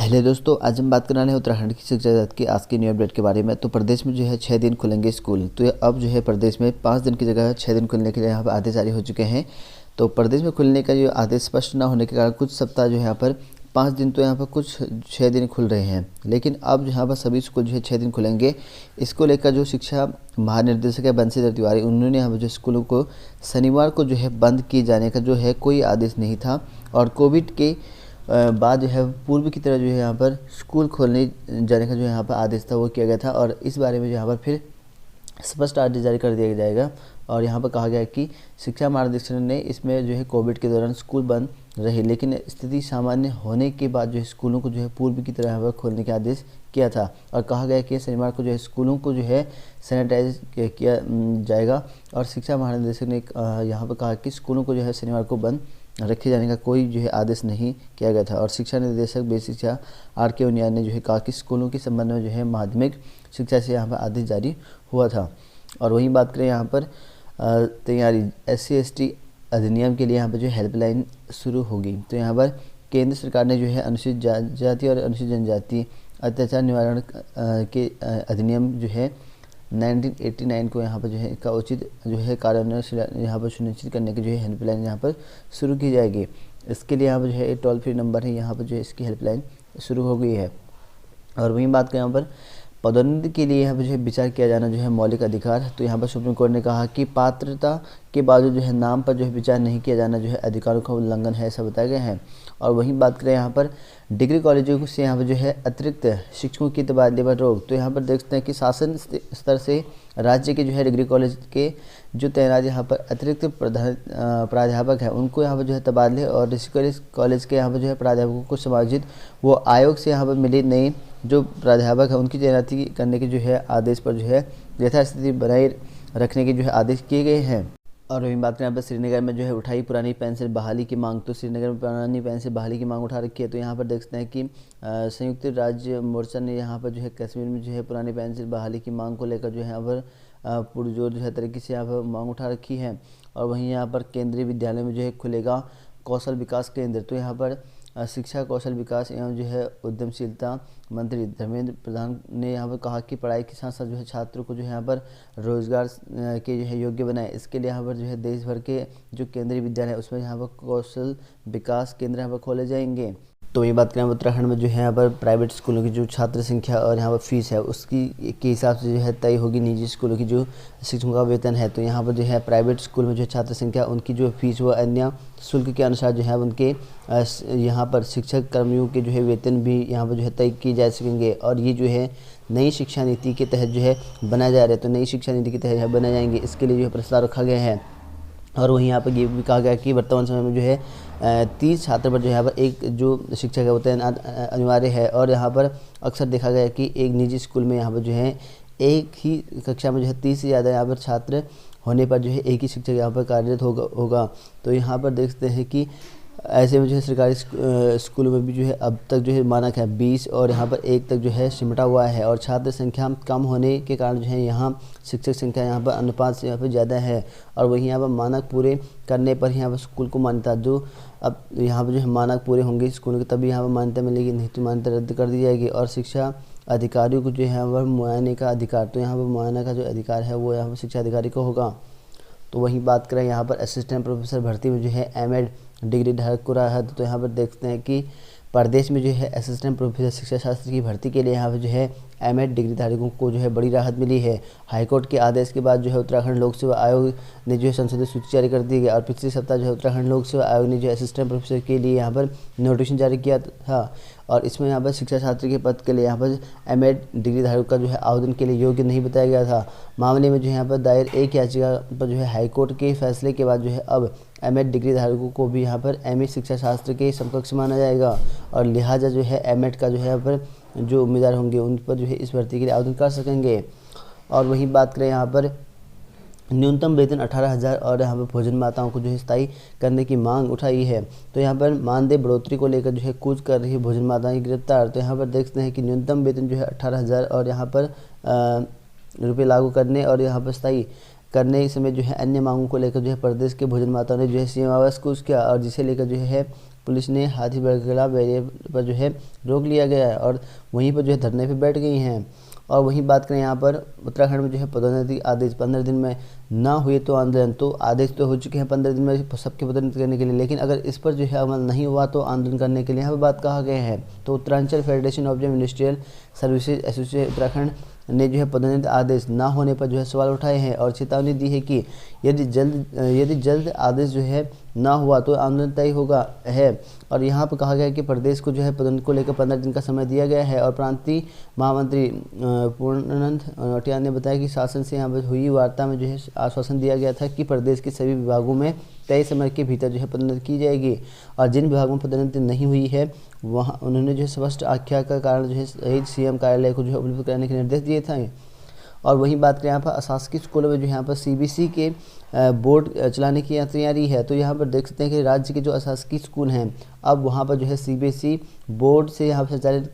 Hello दोस्तों, आज हम बात करने वाले हैं उत्तराखंड की शिक्षा नीति की आज की न्यू अपडेट के बारे में। तो प्रदेश में जो है 6 दिन खुलेंगे स्कूल। तो ये अब जो है प्रदेश में 5 दिन की जगह 6 दिन खुलने के लिए यहाँ पर आदेश जारी हो चुके हैं। तो प्रदेश में खुलने का जो आदेश स्पष्ट न होने के कारण कुछ सप्ताह जो है यहाँ पर 5 दिन, तो यहाँ पर कुछ 6 दिन खुल रहे हैं। लेकिन अब यहाँ पर सभी स्कूल जो है 6 दिन खुलेंगे। इसको लेकर जो शिक्षा महानिदेशक है बंशीधर तिवारी, उन्होंने यहाँ पर जो स्कूलों को शनिवार को जो है बंद किए जाने का जो है कोई आदेश नहीं था। और कोविड के बाद जो है पूर्व की तरह जो है यहाँ पर स्कूल खोलने जाने का जो यहाँ पर आदेश था वो किया गया था। और इस बारे में जो यहाँ पर फिर स्पष्ट आदेश जारी कर दिया जाएगा। और यहाँ पर कहा गया है कि शिक्षा महानिदेशक ने इसमें जो है कोविड के दौरान स्कूल बंद रहे, लेकिन स्थिति सामान्य होने के बाद जो है स्कूलों को जो है पूर्व की तरह यहाँ पर खोलने का आदेश किया था। और कहा गया कि शनिवार को जो है स्कूलों को जो है सैनिटाइज किया जाएगा। और शिक्षा महानिदेशक ने यहाँ पर कहा कि स्कूलों को जो है शनिवार को बंद रखे जाने का कोई जो है आदेश नहीं किया गया था। और शिक्षा निदेशक बेसिक शिक्षा RK उनियाल ने जो है कहा कि स्कूलों के संबंध में जो है माध्यमिक शिक्षा से यहाँ पर आदेश जारी हुआ था। और वहीं बात करें यहाँ पर तैयारी SC/ST अधिनियम के लिए यहाँ पर जो हेल्पलाइन शुरू होगी। तो यहाँ पर केंद्र सरकार ने जो है अनुसूचित जाति और अनुसूचित जनजाति अत्याचार निवारण के अधिनियम जो है 1989 को यहाँ पर जो है का उचित जो है कार्यान्वयन यहाँ पर सुनिश्चित करने की जो है हेल्पलाइन यहाँ पर शुरू की जाएगी। इसके लिए यहाँ पर जो है टोल फ्री नंबर है, यहाँ पर जो है इसकी हेल्पलाइन शुरू हो गई है। और वहीं बात करें यहाँ पर पदोन्नति के लिए यहाँ पर जो है विचार किया जाना जो है मौलिक अधिकार। तो यहाँ पर सुप्रीम कोर्ट ने कहा कि पात्रता के बावजूद जो है नाम पर जो है विचार नहीं किया जाना जो है अधिकारों का उल्लंघन है, ऐसा बताया गया है। और वहीं बात करें यहाँ पर डिग्री कॉलेजों से यहाँ पर जो है अतिरिक्त शिक्षकों की तबादले पर रोक। तो यहाँ पर देखते हैं कि शासन स्तर से राज्य के जो है डिग्री कॉलेज के जो तैनात यहाँ पर अतिरिक्त प्राध्यापक है उनको यहाँ पर जो है तबादले, और ऋषिकेश कॉलेज के यहाँ पर जो है प्राध्यापकों को समायोजित वो आयोग से यहाँ पर मिली नई जो प्राध्यापक है उनकी तैनाती करने के जो है आदेश पर जो है यथास्थिति बनाए रखने के जो है आदेश किए गए हैं। और वहीं बात करें यहाँ पर श्रीनगर में जो है उठाई पुरानी पेंशन बहाली की मांग। तो श्रीनगर में पुरानी पेंशन बहाली की मांग उठा रखी है। तो यहाँ पर देखते हैं कि संयुक्त राज्य मोर्चा ने यहाँ पर जो है कश्मीर में जो है पुरानी पेंशन बहाली की मांग को लेकर जो है यहाँ पर पुरजोर जो है तरीके से यहाँ पर मांग उठा रखी है। और वहीं यहाँ पर केंद्रीय विद्यालय में जो है खुलेगा कौशल विकास केंद्र। तो यहाँ पर शिक्षा कौशल विकास एवं जो है उद्यमशीलता मंत्री धर्मेंद्र प्रधान ने यहाँ पर कहा कि पढ़ाई के साथ साथ जो है छात्रों को जो है यहाँ पर रोजगार के जो है योग्य बनाए। इसके लिए यहाँ पर जो है देश भर के जो केंद्रीय विद्यालय है उसमें यहाँ पर कौशल विकास केंद्र यहाँ पर खोले जाएंगे। तो ये बात करें उत्तराखंड में जो है यहाँ पर प्राइवेट स्कूलों की जो छात्र संख्या और यहाँ पर फीस है उसकी के हिसाब से जो है तय होगी निजी स्कूलों की जो शिक्षकों का वेतन है। तो यहाँ पर जो है प्राइवेट स्कूल में जो छात्र संख्या उनकी जो फीस व अन्य शुल्क के अनुसार जो है उनके यहाँ पर शिक्षक कर्मियों के जो है वेतन भी यहाँ पर जो है तय किए जा सकेंगे। और ये जो है नई शिक्षा नीति के तहत जो है बनाए जा रहे हैं। तो नई शिक्षा नीति के तहत बनाए जाएंगे, इसके लिए जो है प्रस्ताव रखा गया है। और वहीं यहाँ पर ये भी कहा गया कि वर्तमान समय में जो है 30 छात्र पर जो यहाँ पर एक जो शिक्षक है वो तैनात अनिवार्य है। और यहाँ पर अक्सर देखा गया कि एक निजी स्कूल में यहाँ पर जो है एक ही कक्षा में जो है 30 से ज़्यादा यहाँ पर छात्र होने पर जो है एक ही शिक्षक यहाँ पर कार्यरत होगा। तो यहाँ पर देखते हैं कि ऐसे में जो है सरकारी स्कूलों में भी जो है अब तक जो है मानक है 20 और यहाँ पर 1 तक जो है सिमटा हुआ है। और छात्र संख्या कम होने के कारण जो है यहाँ शिक्षक संख्या यहाँ पर अनुपात से यहाँ पर ज़्यादा है। और वहीं यहाँ पर मानक पूरे करने पर यहाँ पर स्कूल को मान्यता, जो अब यहाँ पर जो है मानक पूरे होंगे स्कूलों के तभी यहाँ पर मान्यता मिलेगी, नहीं तो मान्यता रद्द कर दी जाएगी। और शिक्षा अधिकारियों को जो है यहाँ पर मुआयने का अधिकार, तो यहाँ पर मुआयना का जो अधिकार है वो यहाँ पर शिक्षा अधिकारी को होगा। तो वहीं बात करें यहाँ पर असिस्टेंट प्रोफेसर भर्ती में जो है M.Ed डिग्री धारक को राहत। तो यहाँ पर देखते हैं कि प्रदेश में जो है असिस्टेंट प्रोफेसर शिक्षा शास्त्र की भर्ती के लिए यहाँ पर जो है M.Ed डिग्री धारकों को जो है बड़ी राहत मिली है। हाईकोर्ट के आदेश के बाद जो है उत्तराखंड लोक सेवा आयोग ने जो है संशोधित सूची जारी कर दी है। और पिछले सप्ताह जो है उत्तराखंड लोक सेवा आयोग ने जो है असिस्टेंट प्रोफेसर के लिए यहाँ पर नोटिफिकेशन जारी किया था। और इसमें यहाँ पर शिक्षा छात्र के पद के लिए यहाँ पर M.Ed डिग्री धारक का जो है आवेदन के लिए योग्य नहीं बताया गया था। मामले में जो है यहाँ पर दायर एक याचिका पर जो है हाईकोर्ट के फैसले के बाद जो है अब M.Ed डिग्री धारकों को भी यहाँ पर MA शिक्षा शास्त्र के समकक्ष माना जाएगा। और लिहाजा जो है M.Ed का जो है यहाँ पर जो उम्मीदवार होंगे उन पर जो है इस भर्ती के लिए आवेदन कर सकेंगे। और वहीं बात करें यहाँ पर न्यूनतम वेतन 18,000 और यहाँ पर भोजन माताओं को जो है स्थायी करने की मांग उठाई है। तो यहाँ पर मानदेय बढ़ोतरी को लेकर जो है कूच कर रही है भोजन माताएं गिरफ्तार। तो यहाँ पर देखते हैं कि न्यूनतम वेतन जो है 18,000 और यहाँ पर रुपये लागू करने और यहाँ पर स्थायी करने के समय जो है अन्य मांगों को लेकर जो है प्रदेश के भोजन माताओं ने जो है सीएम आवास कूच किया, और जिसे लेकर जो है पुलिस ने हाथी बरगला बैरियर पर जो है रोक लिया गया है और वहीं पर जो है धरने पर बैठ गई हैं। और वहीं बात करें यहाँ पर उत्तराखंड में जो है पदोन्नति आदेश 15 दिन में ना हुए तो आंदोलन, तो आदेश तो हो चुके हैं 15 दिन में सबके पदोन्नति करने के लिए, लेकिन अगर इस पर जो है अमल नहीं हुआ तो आंदोलन करने के लिए यहाँ पर बात कहा गया है। तो Uttaranchal federation of the ministerial services association Uttarakhand ने जो है पदोन्नति आदेश ना होने पर जो है सवाल उठाए हैं और चेतावनी दी है कि यदि जल्द आदेश जो है ना हुआ तो आंदोलन तय होगा है। और यहाँ पर कहा गया है कि प्रदेश को जो है पदोन्नति को लेकर 15 दिन का समय दिया गया है। और प्रांतीय महामंत्री पूर्णानंद नौटियाल ने बताया कि शासन से यहाँ पर हुई वार्ता में जो है आश्वासन दिया गया था कि प्रदेश के सभी विभागों में तय समय के भीतर जो है पदोन्नति की जाएगी और जिन विभागों में पदोन्नति नहीं हुई है वहाँ उन्होंने जो है स्पष्ट आख्या का कारण जो है सीएम कार्यालय को जो है उपलब्ध कराने के निर्देश दिए थे। और वहीं बात करें यहाँ पर अशासकीय स्कूलों में जो यहाँ पर सीबीएसई के बोर्ड चलाने की तैयारी है। तो यहाँ पर देख सकते हैं कि राज्य के जो अशासकीय स्कूल हैं अब वहाँ पर जो है सीबीएसई बोर्ड से यहाँ पर संचालित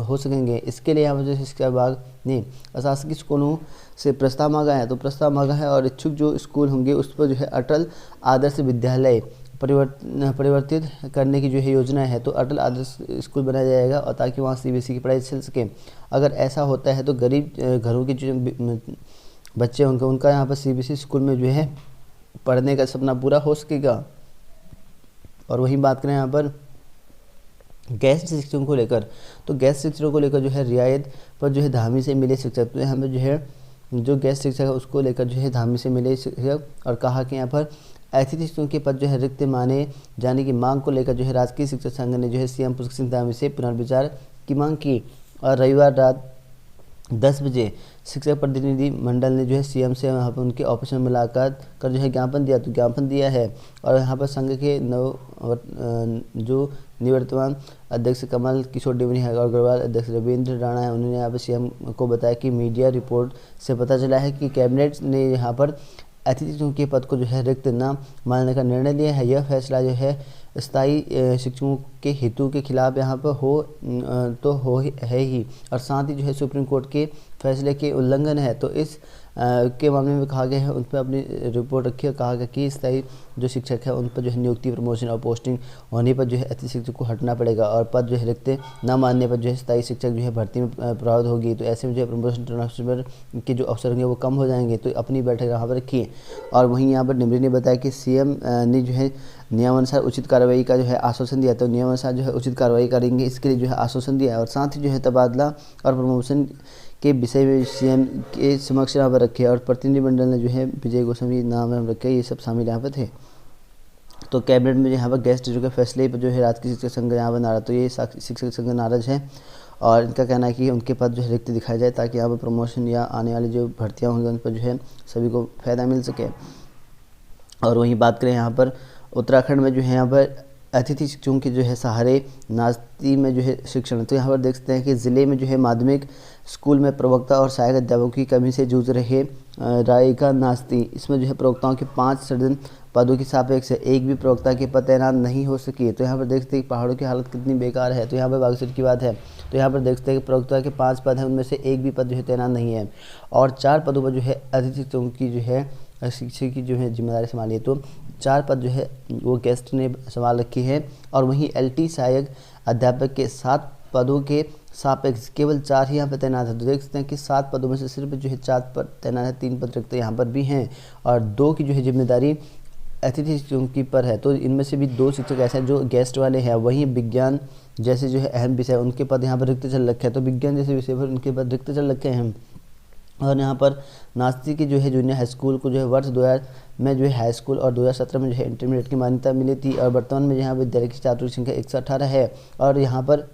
हो सकेंगे। इसके लिए यहाँ पर जो शिक्षा विभाग ने अशासकीय स्कूलों से प्रस्ताव मांगा है। तो प्रस्ताव मांगा है और इच्छुक जो स्कूल होंगे उस पर जो है अटल आदर्श विद्यालय परिवर्तित करने की जो है योजना है। तो अटल आदर्श स्कूल बनाया जाएगा और ताकि वहाँ सीबीएसई की पढ़ाई चल सके। अगर ऐसा होता है तो गरीब घरों के जो बच्चे होंगे उनका यहाँ पर सीबीएसई स्कूल में जो है पढ़ने का सपना पूरा हो सकेगा। और वहीं बात करें यहाँ पर गेस्ट शिक्षकों को लेकर, तो गेस्ट शिक्षकों को लेकर जो है रियायत पर जो है धामी से मिले शिक्षक, तो यहाँ पर जो है जो गेस्ट शिक्षक है उसको लेकर जो है धामी से मिले शिक्षक और कहा कि यहाँ पर अतिथि शिक्षकों के पद जो है रिक्त माने जाने की मांग को लेकर जो है राजकीय शिक्षक संघ ने जो है सीएम पुष्कर सिंह धामी से पुनर्विचार की मांग की। और रविवार रात 10 बजे शिक्षक प्रतिनिधि मंडल ने जो है सीएम से वहाँ पर उनके ऑफिस में मुलाकात कर जो है ज्ञापन दिया है। और यहाँ पर संघ के जो निवर्तमान अध्यक्ष कमल किशोर डिमरी है और अग्रवाल अध्यक्ष रविंद्र राणा है, उन्होंने यहाँ पर सीएम को बताया कि मीडिया रिपोर्ट से पता चला है कि कैबिनेट ने यहाँ पर अतिथि शिक्षकों के पद को जो है रिक्त न मानने का निर्णय लिया है। यह फैसला जो है स्थायी शिक्षकों के हितों के खिलाफ यहाँ पर हो है ही और साथ ही जो है सुप्रीम कोर्ट के फैसले के उल्लंघन है। तो इस के मामले में कहा गया है उन पर अपनी रिपोर्ट रखी और कहा गया कि स्थायी जो शिक्षक है उन पर जो है नियुक्ति प्रमोशन और पोस्टिंग होने पर जो है अतिथि शिक्षक को हटना पड़ेगा और पद जो है रिक्त न मानने पर जो है स्थायी शिक्षक जो है भर्ती में प्रभावित होगी। तो ऐसे में जो है प्रमोशन ट्रांसफर के जो अवसर होंगे वो कम हो जाएंगे। तो अपनी बैठक यहाँ पर रखिए। और वहीं यहाँ पर डिमरी ने बताया कि सीएम ने जो है नियमानुसार उचित कार्रवाई का जो है आश्वासन दिया, तो नियमानुसार जो है उचित कार्रवाई करेंगे इसके लिए जो है आश्वासन दिया है। और साथ ही जो है तबादला और प्रमोशन के विषय में सीएम के समक्ष यहाँ पर रखे और प्रतिनिधिमंडल ने जो है विजय गोस्वामी नाम रखे, ये सब शामिल यहाँ पर थे। तो कैबिनेट में यहाँ पर गेस्ट टीचर के फैसले पर जो है राजकीय शिक्षक संघ यहाँ पर नाराज, तो ये शिक्षक संघ नाराज है और इनका कहना है कि उनके पद जो है रिक्त दिखाया जाए ताकि यहाँ पर प्रमोशन या आने वाली जो भर्तियाँ होंगी उन पर जो है सभी को फ़ायदा मिल सके। और वहीं बात करें यहाँ पर उत्तराखंड में जो है यहाँ पर अतिथि शिक्षकों के जो है सहारे नास्ती में जो है शिक्षण, तो यहाँ पर देख सकते हैं कि ज़िले में जो है माध्यमिक स्कूल में प्रवक्ता और सहायक अध्यापकों की कमी से जूझ रहे रायका नास्ती, इसमें जो है प्रवक्ताओं के 5 सृजन पदों की सापेक्ष एक भी प्रवक्ता के पद तैनात नहीं हो सकी। तो यहाँ पर देखते हैं पहाड़ों की हालत कितनी बेकार है। तो यहाँ पर बागेश्वर की बात है, तो यहाँ पर देखते हैं कि प्रवक्ता के 5 पद हैं, उनमें से एक भी पद जो है तैनात नहीं है और 4 पदों पर जो है अतिथि शिक्षकों की जो है शिक्षक की जो है जिम्मेदारी संभाली है। तो 4 पद जो है वो गेस्ट ने संभाल रखी है और वहीं एलटी सहायक अध्यापक के 7 पदों के सापेक्ष केवल 4 ही यहाँ पर तैनात है। तो देख सकते हैं कि 7 पदों में से सिर्फ जो है 4 पद तैनात है, 3 पद रिक्त यहाँ पर भी हैं और 2 की जो है जिम्मेदारी अतिथि शिक्षकों की पर है। तो इनमें से भी 2 शिक्षक ऐसे हैं जो गेस्ट वाले हैं। वहीं विज्ञान जैसे जो है अहम विषय उनके पद यहाँ पर रिक्त चल रखे हैं, तो विज्ञान जैसे विषय पर उनके पद रिक्त चल रखे हैं। और यहाँ पर नास्ती की जो है जूनियर हाई स्कूल को जो है वर्ष 2000 में जो है हाई स्कूल और 2017 में जो है इंटरमीडिएट की मान्यता मिली थी और वर्तमान में यहाँ विद्यालय की छात्रों की संख्या 118 है। और यहाँ पर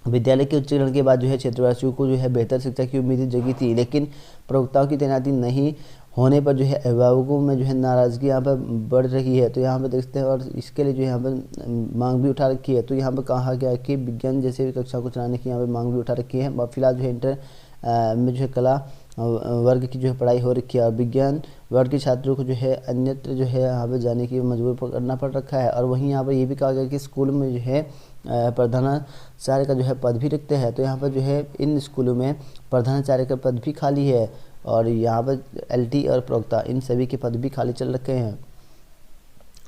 विद्यालय के उच्चीकरण के बाद जो है क्षेत्रवासियों को जो है बेहतर शिक्षा की उम्मीदें जगी थी, लेकिन प्रवक्ताओं की तैनाती नहीं होने पर जो है अभिभावकों में जो है नाराज़गी यहाँ पर बढ़ रही है। तो यहाँ पर देखते हैं और इसके लिए जो यहाँ पर मांग भी उठा रखी है। तो यहाँ पर कहा गया कि विज्ञान जैसे कक्षा को चलाने की यहाँ पर मांग भी उठा रखी है। फिलहाल जो है इंटर में जो है कला वर्ग की जो है पढ़ाई हो रखी है और विज्ञान वर्ग के छात्रों को जो है अन्यत्र जो है यहाँ पर जाने की मजबूर करना पड़ रखा है। और वहीं यहाँ पर ये भी कहा गया कि स्कूल में जो है प्रधानाचार्य का जो है पद भी रिक्त है। तो यहाँ पर जो है इन स्कूलों में प्रधानाचार्य का पद भी खाली है और यहाँ पर एलटी और प्रवक्ता इन सभी के पद भी खाली चल रखे हैं।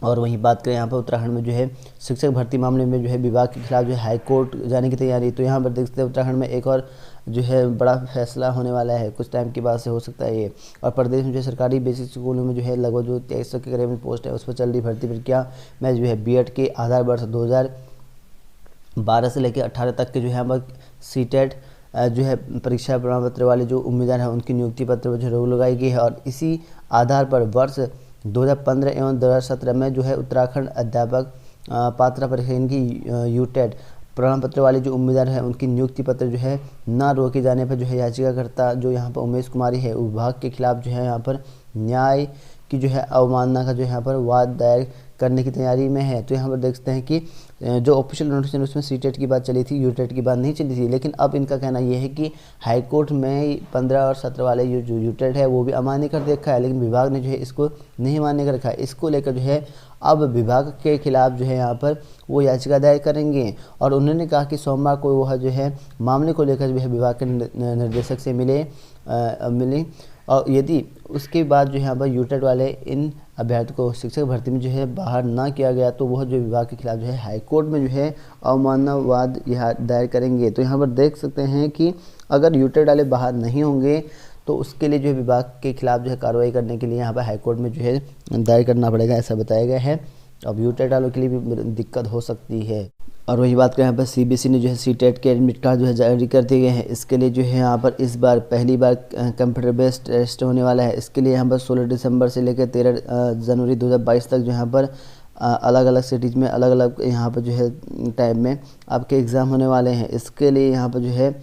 और वहीं बात करें यहाँ पर उत्तराखंड में जो है शिक्षक भर्ती मामले में जो है विभाग के खिलाफ जो है हाई कोर्ट जाने की तैयारी। तो यहाँ पर देख सकते हैं उत्तराखंड में एक और जो है बड़ा फैसला होने वाला है, कुछ टाइम के बाद से हो सकता है ये। और प्रदेश में जो है सरकारी बेसिक स्कूलों में जो है लगभग जो 2300 के करीब पोस्ट है उस पर चल रही भर्ती प्रक्रिया में जो है बीएड के आधार वर्ष 2012 से लेकर 18 तक के जो है यहाँ पर सीटेट जो है परीक्षा प्रमाण पत्र वाले जो उम्मीदवार हैं उनकी नियुक्ति पत्र जो रोक लगाई गई है। और इसी आधार पर वर्ष 2015 एवं 2017 में जो है उत्तराखंड अध्यापक पात्रता परीक्षा इनकी यूटेट प्रमाण पत्र वाले जो उम्मीदवार हैं उनकी नियुक्ति पत्र जो है ना रोके जाने पर जो है याचिकाकर्ता जो यहाँ पर उमेश कुमारी है विभाग के खिलाफ जो है यहाँ पर न्याय की जो है अवमानना का जो यहाँ पर वाद दायर करने की तैयारी में है। तो यहाँ पर देख सकते हैं कि जो ऑफिशियल नोटिफिकेशन उसमें सीटेट की बात चली थी, यूटेट की बात नहीं चली थी। लेकिन अब इनका कहना यह है कि हाईकोर्ट में 15 और 17 वाले जो यूटेट है वो भी अमान्य कर देखा है, लेकिन विभाग ने जो है इसको नहीं मान्य कर रखा है। इसको लेकर जो है अब विभाग के खिलाफ जो है यहाँ पर वो याचिका दायर करेंगे। और उन्होंने कहा कि सोमवार को वह जो है मामले को लेकर जो है विभाग के निर्देशक से मिले और यदि उसके बाद जो है यहाँ पर यूटेट वाले इन अभ्यर्थी को शिक्षक भर्ती में जो है बाहर ना किया गया तो वह जो विभाग के खिलाफ जो है हाईकोर्ट में जो है अवमानना वाद यह दायर करेंगे। तो यहाँ पर देख सकते हैं कि अगर यूटेट वाले बाहर नहीं होंगे तो उसके लिए जो है विभाग के खिलाफ जो है कार्रवाई करने के लिए यहाँ पर हाईकोर्ट में जो है दायर करना पड़ेगा, ऐसा बताया गया है। अब यूटेट वालों के लिए भी दिक्कत हो सकती है। और वही बात करें यहाँ पर सीबीएसई ने जो है सीटेट के एडमिट कार्ड जो है जारी कर दिए गए हैं। इसके लिए जो है यहाँ पर इस बार पहली बार कंप्यूटर बेस्ड टेस्ट होने वाला है। इसके लिए यहाँ पर 16 दिसंबर से लेकर 13 जनवरी 2022 तक जो यहाँ पर अलग अलग सिटीज़ में अलग अलग यहाँ पर जो है टाइम में आपके एग्ज़ाम होने वाले हैं। इसके लिए यहाँ पर जो है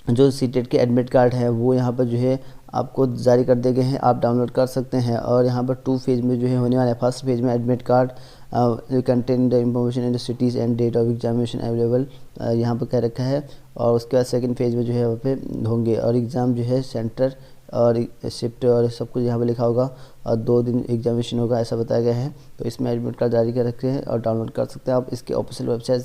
जो सीटेट के एडमिट कार्ड है वो यहाँ पर जो है आपको जारी कर दिए गए हैं, आप डाउनलोड कर सकते हैं। और यहाँ पर 2 फेज में जो है होने वाला है। फर्स्ट फेज में admit card contain the information in the cities and date of examination available यहाँ पर कह रखा है। और उसके बाद सेकंड फेज में जो है वहाँ पे होंगे और एग्ज़ाम जो है सेंटर और शिफ्ट और सब कुछ यहाँ पे लिखा होगा और 2 दिन एग्जामिनेशन होगा, ऐसा बताया गया है। तो इसमें एडमिट कार्ड जारी कर रखे हैं और डाउनलोड कर सकते हैं आप इसके ऑफिशियल वेबसाइट।